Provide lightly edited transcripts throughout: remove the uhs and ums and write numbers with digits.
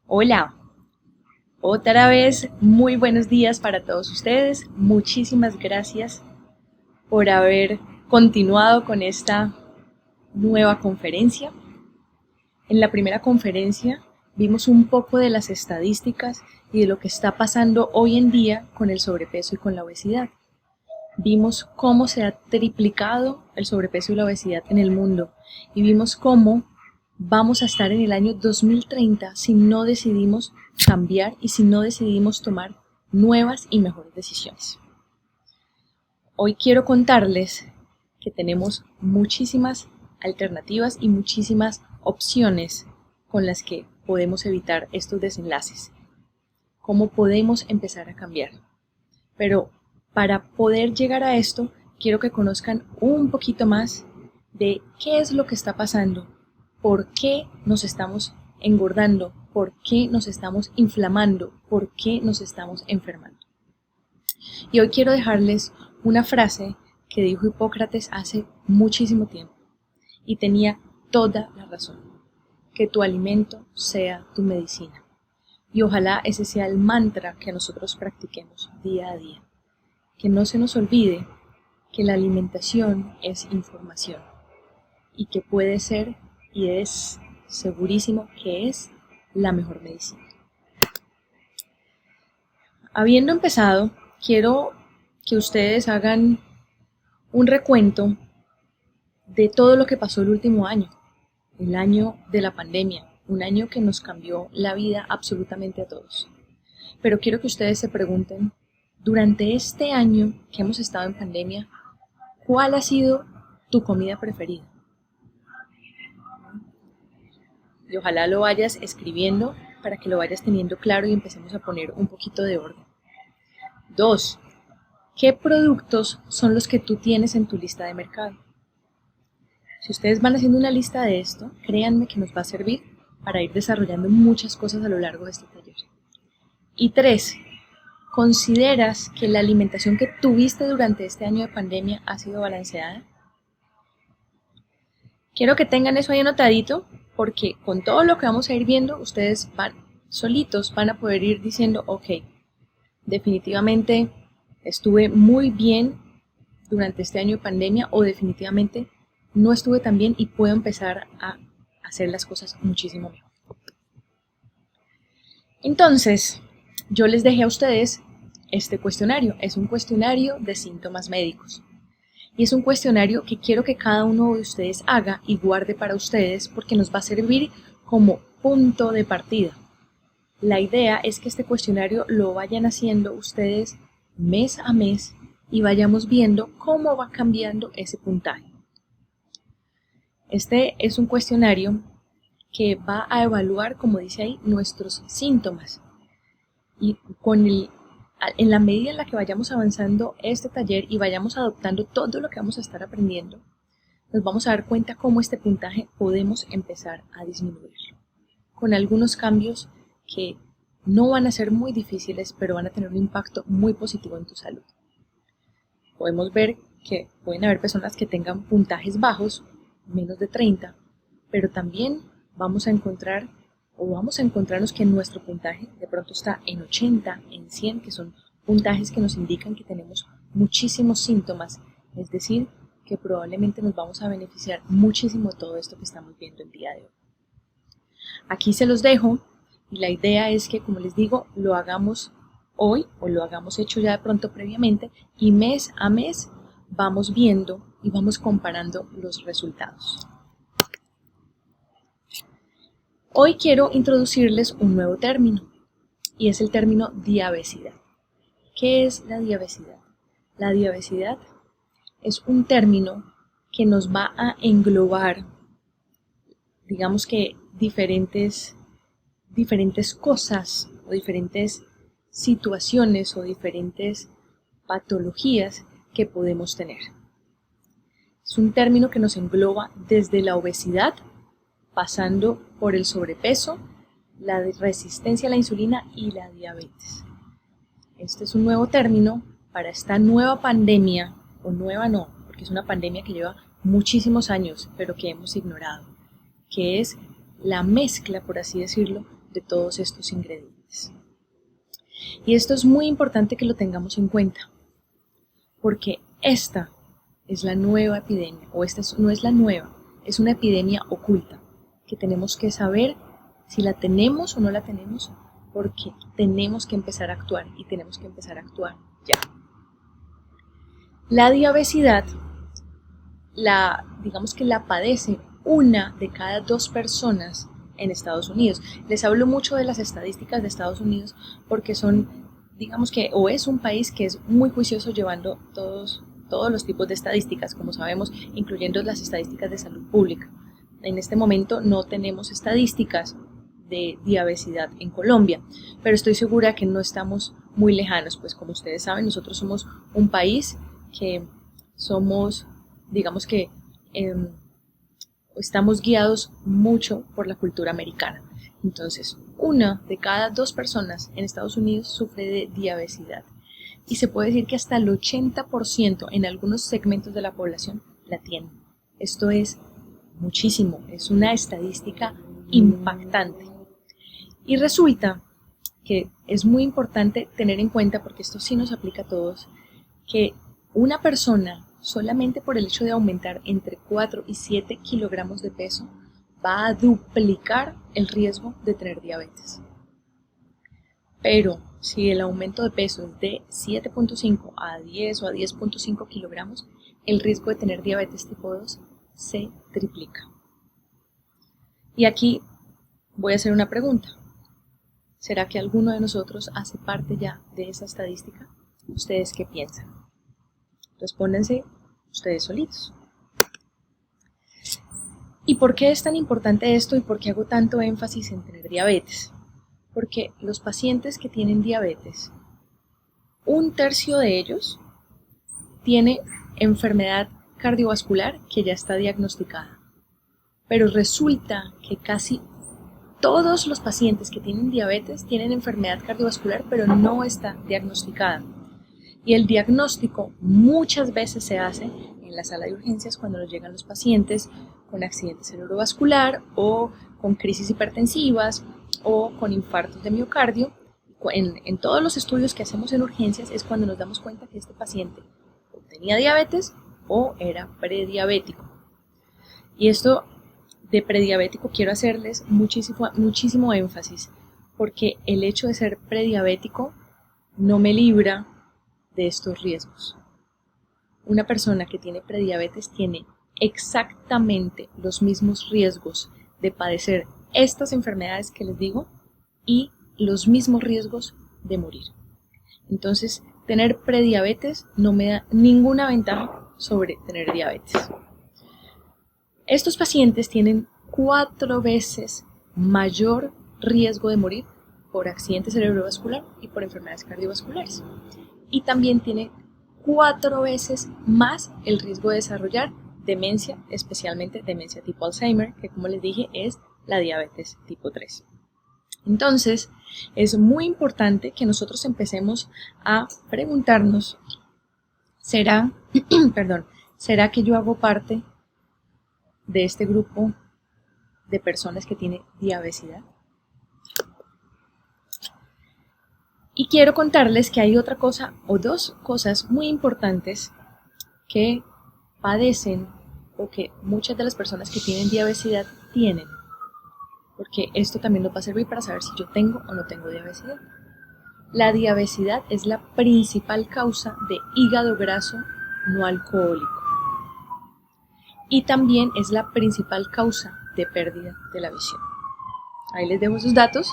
Hola, otra vez muy buenos días para todos ustedes. Muchísimas gracias por haber continuado con esta nueva conferencia. En la primera conferencia vimos un poco de las estadísticas y de lo que está pasando hoy en día con el sobrepeso y con la obesidad. Vimos cómo se ha triplicado el sobrepeso y la obesidad en el mundo y vimos cómo vamos a estar en el año 2030 si no decidimos cambiar y si no decidimos tomar nuevas y mejores decisiones. Hoy quiero contarles que tenemos muchísimas alternativas y muchísimas opciones con las que podemos evitar estos desenlaces. Cómo podemos empezar a cambiar. Pero para poder llegar a esto, quiero que conozcan un poquito más de qué es lo que está pasando, por qué nos estamos engordando, por qué nos estamos inflamando, por qué nos estamos enfermando. Y hoy quiero dejarles una frase que dijo Hipócrates hace muchísimo tiempo y tenía toda la razón: que tu alimento sea tu medicina. Y ojalá ese sea el mantra que nosotros practiquemos día a día. Que no se nos olvide que la alimentación es información y que puede ser y es segurísimo que es la mejor medicina. Habiendo empezado, quiero que ustedes hagan un recuento de todo lo que pasó el último año, el año de la pandemia, un año que nos cambió la vida absolutamente a todos. Pero quiero que ustedes se pregunten, durante este año que hemos estado en pandemia, ¿cuál ha sido tu comida preferida? Y ojalá lo vayas escribiendo para que lo vayas teniendo claro y empecemos a poner un poquito de orden. 2. ¿Qué productos son los que tú tienes en tu lista de mercado? Si ustedes van haciendo una lista de esto, créanme que nos va a servir para ir desarrollando muchas cosas a lo largo de este taller. Y 3. ¿Consideras que la alimentación que tuviste durante este año de pandemia ha sido balanceada? Quiero que tengan eso ahí anotadito, porque con todo lo que vamos a ir viendo, ustedes solitos van a poder ir diciendo, ok, definitivamente estuve muy bien durante este año de pandemia, o definitivamente no estuve tan bien y puedo empezar a hacer las cosas muchísimo mejor. Entonces, yo les dejé a ustedes este cuestionario. Es un cuestionario de síntomas médicos. Y es un cuestionario que quiero que cada uno de ustedes haga y guarde para ustedes porque nos va a servir como punto de partida. La idea es que este cuestionario lo vayan haciendo ustedes mes a mes y vayamos viendo cómo va cambiando ese puntaje. Este es un cuestionario que va a evaluar, como dice ahí, nuestros síntomas. Y en la medida en la que vayamos avanzando este taller y vayamos adoptando todo lo que vamos a estar aprendiendo, nos vamos a dar cuenta cómo este puntaje podemos empezar a disminuirlo, con algunos cambios que no van a ser muy difíciles, pero van a tener un impacto muy positivo en tu salud. Podemos ver que pueden haber personas que tengan puntajes bajos, menos de 30, pero también vamos a encontrarnos que nuestro puntaje de pronto está en 80, en 100, que son puntajes que nos indican que tenemos muchísimos síntomas, es decir, que probablemente nos vamos a beneficiar muchísimo de todo esto que estamos viendo el día de hoy. Aquí se los dejo y la idea es que, como les digo, lo hagamos hoy o lo hagamos hecho ya de pronto previamente y mes a mes vamos viendo y vamos comparando los resultados. Hoy quiero introducirles un nuevo término y es el término diabesidad. ¿Qué es la diabesidad? La diabesidad es un término que nos va a englobar, digamos que diferentes cosas o diferentes situaciones o diferentes patologías que podemos tener. Es un término que nos engloba desde la obesidad, pasando por el sobrepeso, la resistencia a la insulina y la diabetes. Este es un nuevo término para esta nueva pandemia, o nueva no, porque es una pandemia que lleva muchísimos años, pero que hemos ignorado, que es la mezcla, por así decirlo, de todos estos ingredientes. Y esto es muy importante que lo tengamos en cuenta, porque esta es la nueva epidemia, o esta no es la nueva, es una epidemia oculta, que tenemos que saber si la tenemos o no la tenemos, porque tenemos que empezar a actuar, y tenemos que empezar a actuar ya. La diabesidad, digamos que la padece 1 de cada 2 personas en Estados Unidos. Les hablo mucho de las estadísticas de Estados Unidos porque son, digamos que, o es un país que es muy juicioso llevando todos los tipos de estadísticas, como sabemos, incluyendo las estadísticas de salud pública. En este momento no tenemos estadísticas de diabesidad en Colombia, pero estoy segura que no estamos muy lejanos, pues como ustedes saben, nosotros somos un país que somos, digamos que, estamos guiados mucho por la cultura americana. Entonces, 1 de cada 2 personas en Estados Unidos sufre de diabesidad. Y se puede decir que hasta el 80% en algunos segmentos de la población la tienen. Esto es muchísimo, es una estadística impactante. Y resulta que es muy importante tener en cuenta, porque esto sí nos aplica a todos, que una persona solamente por el hecho de aumentar entre 4 y 7 kilogramos de peso va a duplicar el riesgo de tener diabetes. Pero si el aumento de peso es de 7.5 a 10 o a 10.5 kilogramos, el riesgo de tener diabetes tipo 2 se triplica. Y aquí voy a hacer una pregunta. ¿Será que alguno de nosotros hace parte ya de esa estadística? ¿Ustedes qué piensan? Respóndanse ustedes solitos. ¿Y por qué es tan importante esto y por qué hago tanto énfasis en tener diabetes? Porque los pacientes que tienen diabetes, 1/3 de ellos tiene enfermedad cardiovascular que ya está diagnosticada. Pero resulta que casi todos los pacientes que tienen diabetes tienen enfermedad cardiovascular, pero no está diagnosticada. Y el diagnóstico muchas veces se hace en la sala de urgencias cuando nos llegan los pacientes con accidente cerebrovascular o con crisis hipertensivas o con infartos de miocardio. En todos los estudios que hacemos en urgencias es cuando nos damos cuenta que este paciente o tenía diabetes o era prediabético. Y esto de prediabético quiero hacerles muchísimo énfasis, porque el hecho de ser prediabético no me libra de estos riesgos. Una persona que tiene prediabetes tiene exactamente los mismos riesgos de padecer estas enfermedades que les digo y los mismos riesgos de morir. Entonces, tener prediabetes no me da ninguna ventaja sobre tener diabetes. Estos pacientes tienen 4 veces mayor riesgo de morir por accidente cerebrovascular y por enfermedades cardiovasculares. Y también tiene 4 veces más el riesgo de desarrollar demencia, especialmente demencia tipo Alzheimer, que como les dije es la diabetes tipo 3. Entonces, es muy importante que nosotros empecemos a preguntarnos, ¿será que yo hago parte de este grupo de personas que tiene diabetes? Y quiero contarles que hay otra cosa o 2 cosas muy importantes que padecen o que muchas de las personas que tienen diabetes tienen, porque esto también nos va a servir para saber si yo tengo o no tengo diabetes. La diabetes es la principal causa de hígado graso no alcohólico y también es la principal causa de pérdida de la visión. Ahí les dejo esos datos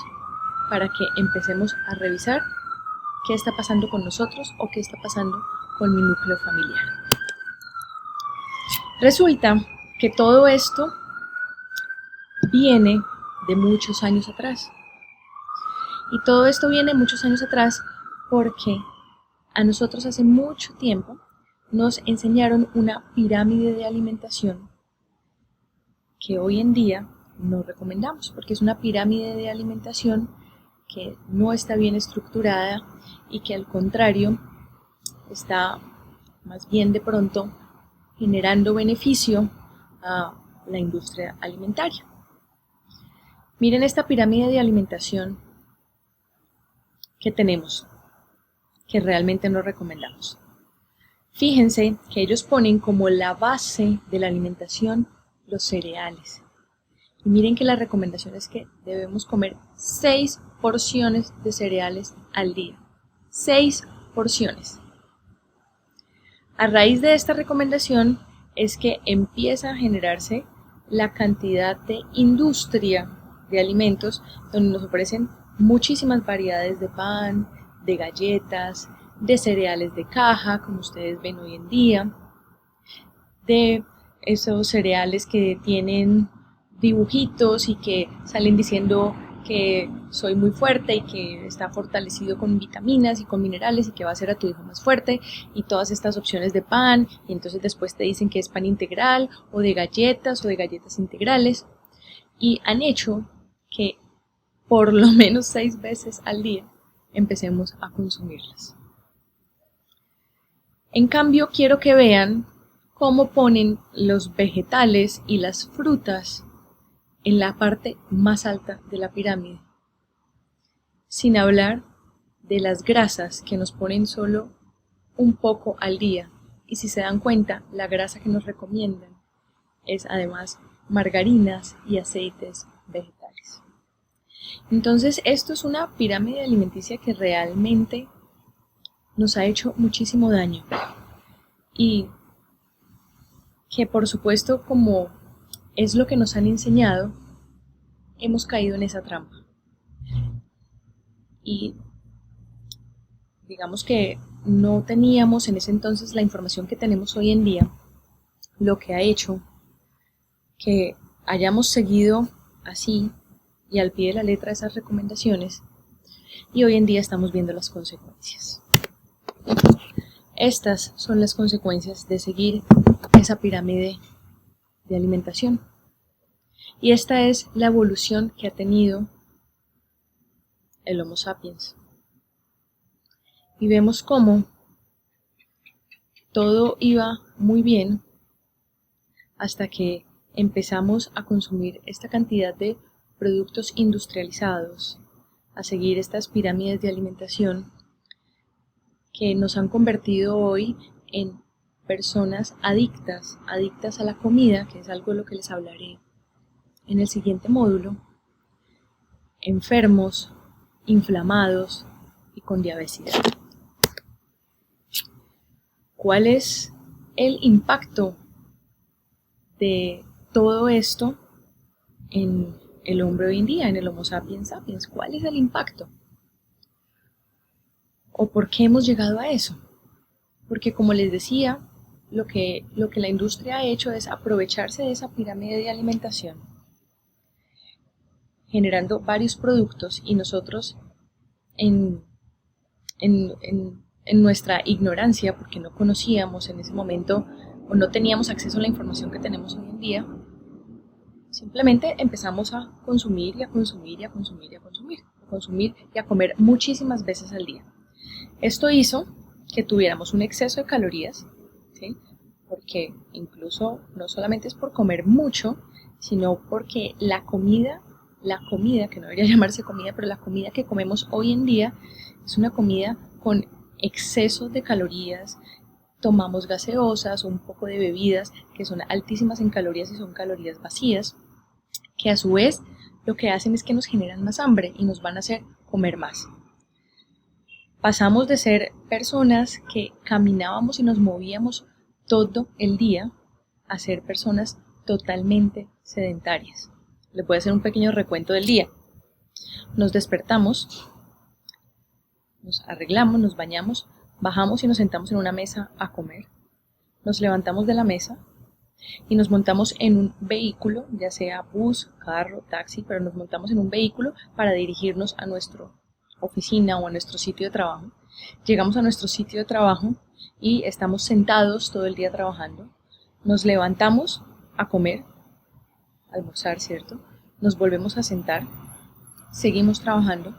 para que empecemos a revisar qué está pasando con nosotros o qué está pasando con mi núcleo familiar. Resulta que todo esto viene de muchos años atrás. Y todo esto viene de muchos años atrás porque a nosotros hace mucho tiempo nos enseñaron una pirámide de alimentación que hoy en día no recomendamos, porque es una pirámide de alimentación que no está bien estructurada y que al contrario está más bien de pronto generando beneficio a la industria alimentaria. Miren esta pirámide de alimentación que tenemos, que realmente no recomendamos. Fíjense que ellos ponen como la base de la alimentación los cereales. Y miren que la recomendación es que debemos comer 6 porciones de cereales al día. 6 porciones. A raíz de esta recomendación es que empieza a generarse la cantidad de industria de alimentos donde nos ofrecen muchísimas variedades de pan, de galletas, de cereales de caja, como ustedes ven hoy en día, de esos cereales que tienen dibujitos y que salen diciendo que soy muy fuerte y que está fortalecido con vitaminas y con minerales y que va a hacer a tu hijo más fuerte, y todas estas opciones de pan, y entonces después te dicen que es pan integral o de galletas integrales, y han hecho que por lo menos 6 veces al día empecemos a consumirlas. En cambio, quiero que vean cómo ponen los vegetales y las frutas en la parte más alta de la pirámide, sin hablar de las grasas que nos ponen solo un poco al día, y si se dan cuenta, la grasa que nos recomiendan es además margarinas y aceites vegetales. Entonces, esto es una pirámide alimenticia que realmente nos ha hecho muchísimo daño y que, por supuesto, como es lo que nos han enseñado, hemos caído en esa trampa. Y digamos que no teníamos en ese entonces la información que tenemos hoy en día, lo que ha hecho que hayamos seguido así y al pie de la letra esas recomendaciones, y hoy en día estamos viendo las consecuencias. Estas son las consecuencias de seguir esa pirámide de alimentación. Y esta es la evolución que ha tenido el Homo sapiens. Y vemos cómo todo iba muy bien hasta que empezamos a consumir esta cantidad de productos industrializados, a seguir estas pirámides de alimentación que nos han convertido hoy en personas adictas a la comida, que es algo de lo que les hablaré en el siguiente módulo, enfermos, inflamados y con diabetes. ¿Cuál es el impacto de todo esto en el hombre hoy en día, en el Homo sapiens sapiens? ¿Cuál es el impacto? ¿O por qué hemos llegado a eso? Porque, como les decía, lo que la industria ha hecho es aprovecharse de esa pirámide de alimentación, generando varios productos, y nosotros en nuestra ignorancia, porque no conocíamos en ese momento o no teníamos acceso a la información que tenemos hoy en día, simplemente empezamos a consumir y a consumir y a consumir y a consumir, a consumir y a comer muchísimas veces al día. Esto hizo que tuviéramos un exceso de calorías, ¿sí? Porque incluso no solamente es por comer mucho, sino porque la comida, que no debería llamarse comida, pero la comida que comemos hoy en día es una comida con exceso de calorías. Tomamos gaseosas o un poco de bebidas que son altísimas en calorías y son calorías vacías, que a su vez lo que hacen es que nos generan más hambre y nos van a hacer comer más. Pasamos de ser personas que caminábamos y nos movíamos todo el día a ser personas totalmente sedentarias. Les voy a hacer un pequeño recuento del día. Nos despertamos, nos arreglamos, nos bañamos, bajamos y nos sentamos en una mesa a comer. Nos levantamos de la mesa y nos montamos en un vehículo, ya sea bus, carro, taxi, pero nos montamos en un vehículo para dirigirnos a nuestra oficina o a nuestro sitio de trabajo. Llegamos a nuestro sitio de trabajo y estamos sentados todo el día trabajando. Nos levantamos a comer, a almorzar, ¿cierto? Nos volvemos a sentar, seguimos trabajando,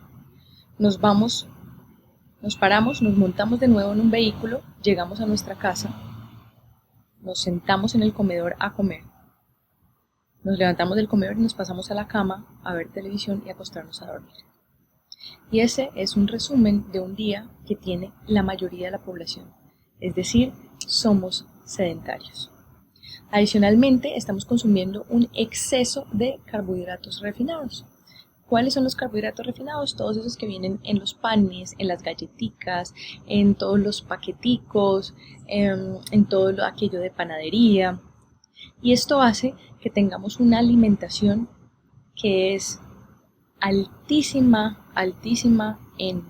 nos vamos, nos paramos, nos montamos de nuevo en un vehículo, llegamos a nuestra casa, nos sentamos en el comedor a comer, Nos levantamos del comedor y nos pasamos a la cama a ver televisión y acostarnos a dormir. Y ese es un resumen de un día que tiene la mayoría de la población, es decir, somos sedentarios. Adicionalmente, estamos consumiendo un exceso de carbohidratos refinados. ¿Cuáles son los carbohidratos refinados? Todos esos que vienen en los panes, en las galletitas, en todos los paqueticos, en todo aquello de panadería. Y esto hace que tengamos una alimentación que es altísima en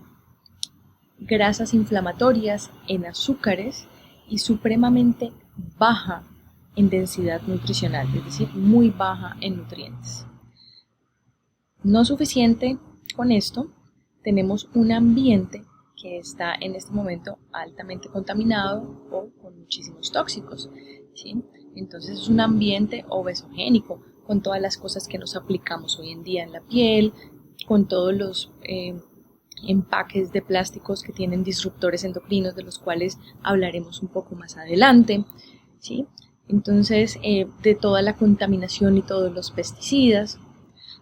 grasas inflamatorias, en azúcares y supremamente baja en densidad nutricional, es decir, muy baja en nutrientes. No suficiente con esto, tenemos un ambiente que está en este momento altamente contaminado o con muchísimos tóxicos, ¿sí? Entonces es un ambiente obesogénico, con todas las cosas que nos aplicamos hoy en día en la piel, con todos los empaques de plásticos que tienen disruptores endocrinos, de los cuales hablaremos un poco más adelante, ¿sí? Entonces, de toda la contaminación y todos los pesticidas.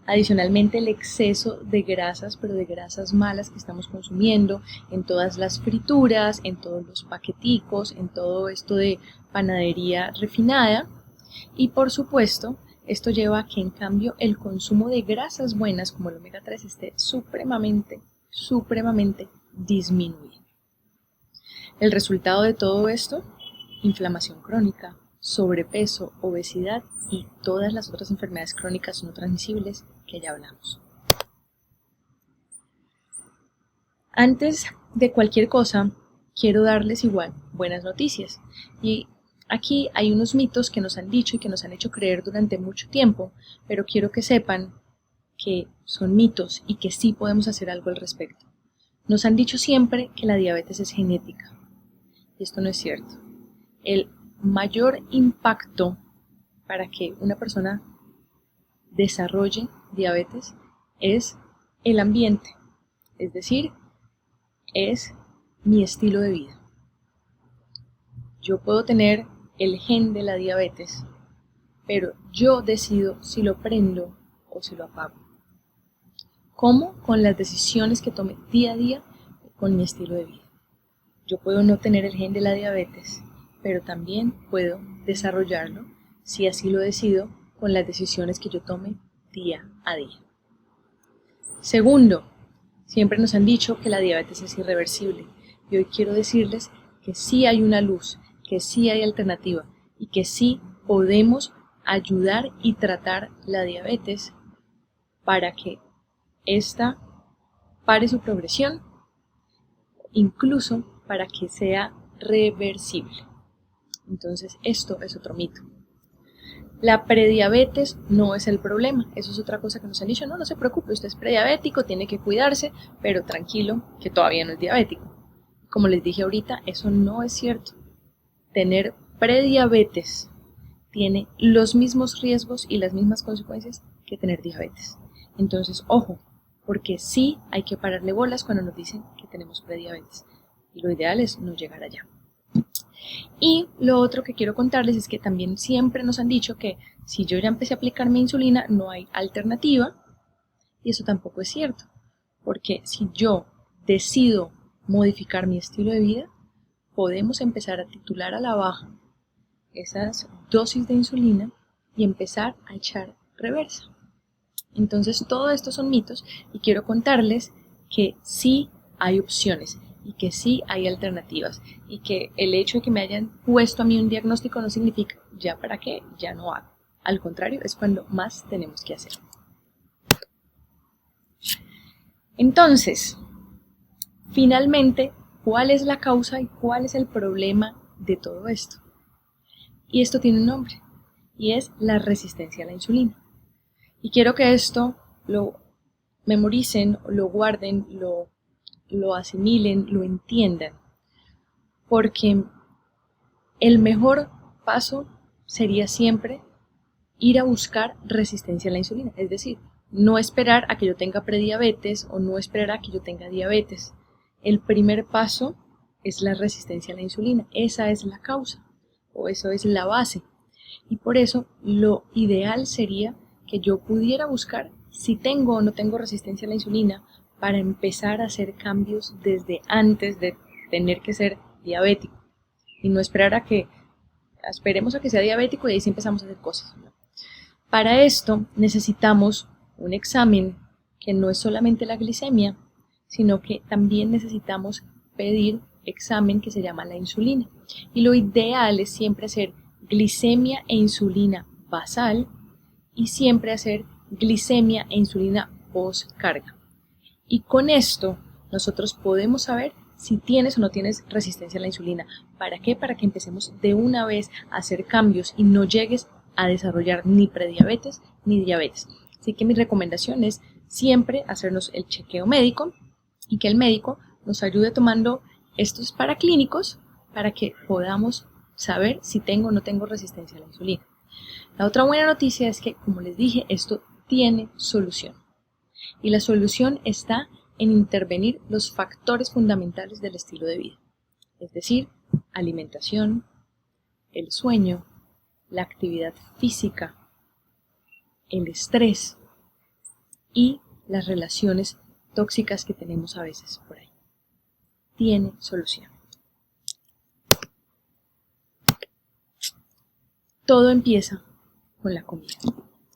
Adicionalmente, el exceso de grasas, pero de grasas malas que estamos consumiendo en todas las frituras, en todos los paqueticos, en todo esto de panadería refinada. Y por supuesto, esto lleva a que en cambio el consumo de grasas buenas como el omega 3 esté supremamente disminuido. El resultado de todo esto, inflamación crónica, sobrepeso, obesidad y todas las otras enfermedades crónicas no transmisibles que ya hablamos. Antes de cualquier cosa, quiero darles igual buenas noticias. Y aquí hay unos mitos que nos han dicho y que nos han hecho creer durante mucho tiempo, pero quiero que sepan que son mitos y que sí podemos hacer algo al respecto. Nos han dicho siempre que la diabetes es genética, y esto no es cierto. El mayor impacto para que una persona desarrolle diabetes es el ambiente, es decir, es mi estilo de vida. Yo puedo tener el gen de la diabetes, pero yo decido si lo prendo o si lo apago. ¿Cómo? Con las decisiones que tome día a día con mi estilo de vida. Yo puedo no tener el gen de la diabetes, pero también puedo desarrollarlo, si así lo decido, con las decisiones que yo tome día a día. Segundo, siempre nos han dicho que la diabetes es irreversible, y hoy quiero decirles que sí hay una luz, que sí hay alternativa, y que sí podemos ayudar y tratar la diabetes para que esta pare su progresión, incluso para que sea reversible. Entonces, esto es otro mito. La prediabetes no es el problema, eso es otra cosa que nos han dicho, no se preocupe, usted es prediabético, tiene que cuidarse, pero tranquilo, que todavía no es diabético. Como les dije ahorita, eso no es cierto. Tener prediabetes tiene los mismos riesgos y las mismas consecuencias que tener diabetes. Entonces, ojo, porque sí hay que pararle bolas cuando nos dicen que tenemos prediabetes. Y lo ideal es no llegar allá. Y lo otro que quiero contarles es que también siempre nos han dicho que si yo ya empecé a aplicar mi insulina no hay alternativa, y eso tampoco es cierto, porque si yo decido modificar mi estilo de vida, podemos empezar a titular a la baja esas dosis de insulina y empezar a echar reversa. Entonces todo esto son mitos y quiero contarles que sí hay opciones y que sí hay alternativas y que el hecho de que me hayan puesto a mí un diagnóstico no significa ya para qué, ya no hago. Al contrario, es cuando más tenemos que hacer. Entonces, finalmente, ¿cuál es la causa y cuál es el problema de todo esto? Y esto tiene un nombre y es la resistencia a la insulina. Y quiero que esto lo memoricen, lo guarden, lo asimilen, lo entiendan, porque el mejor paso sería siempre ir a buscar resistencia a la insulina, es decir, no esperar a que yo tenga prediabetes o no esperar a que yo tenga diabetes. El primer paso es la resistencia a la insulina, esa es la causa o eso es la base. Y por eso lo ideal sería que yo pudiera buscar si tengo o no tengo resistencia a la insulina para empezar a hacer cambios desde antes de tener que ser diabético. Y no esperar a que esperemos a que sea diabético y ahí sí empezamos a hacer cosas, ¿no? Para esto necesitamos un examen que no es solamente la glicemia, sino que también necesitamos pedir examen que se llama la insulina. Y lo ideal es siempre hacer glicemia e insulina basal y siempre hacer glicemia e insulina postcarga. Y con esto nosotros podemos saber si tienes o no tienes resistencia a la insulina. ¿Para qué? Para que empecemos de una vez a hacer cambios y no llegues a desarrollar ni prediabetes ni diabetes. Así que mi recomendación es siempre hacernos el chequeo médico y que el médico nos ayude tomando estos paraclínicos para que podamos saber si tengo o no tengo resistencia a la insulina. La otra buena noticia es que, como les dije, esto tiene solución. Y la solución está en intervenir los factores fundamentales del estilo de vida, es decir, alimentación, el sueño, la actividad física, el estrés y las relaciones tóxicas que tenemos a veces por ahí. Tiene solución. Todo empieza con la comida.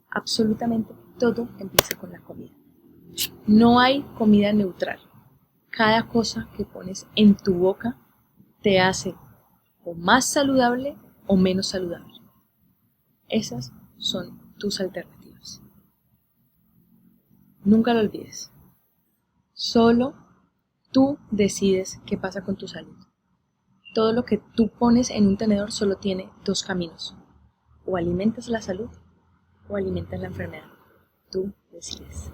Absolutamente todo empieza con la comida. No hay comida neutral. Cada cosa que pones en tu boca te hace o más saludable o menos saludable. Esas son tus alternativas. Nunca lo olvides. Solo tú decides qué pasa con tu salud. Todo lo que tú pones en un tenedor solo tiene dos caminos. O alimentas la salud o alimentas la enfermedad. Tú decides.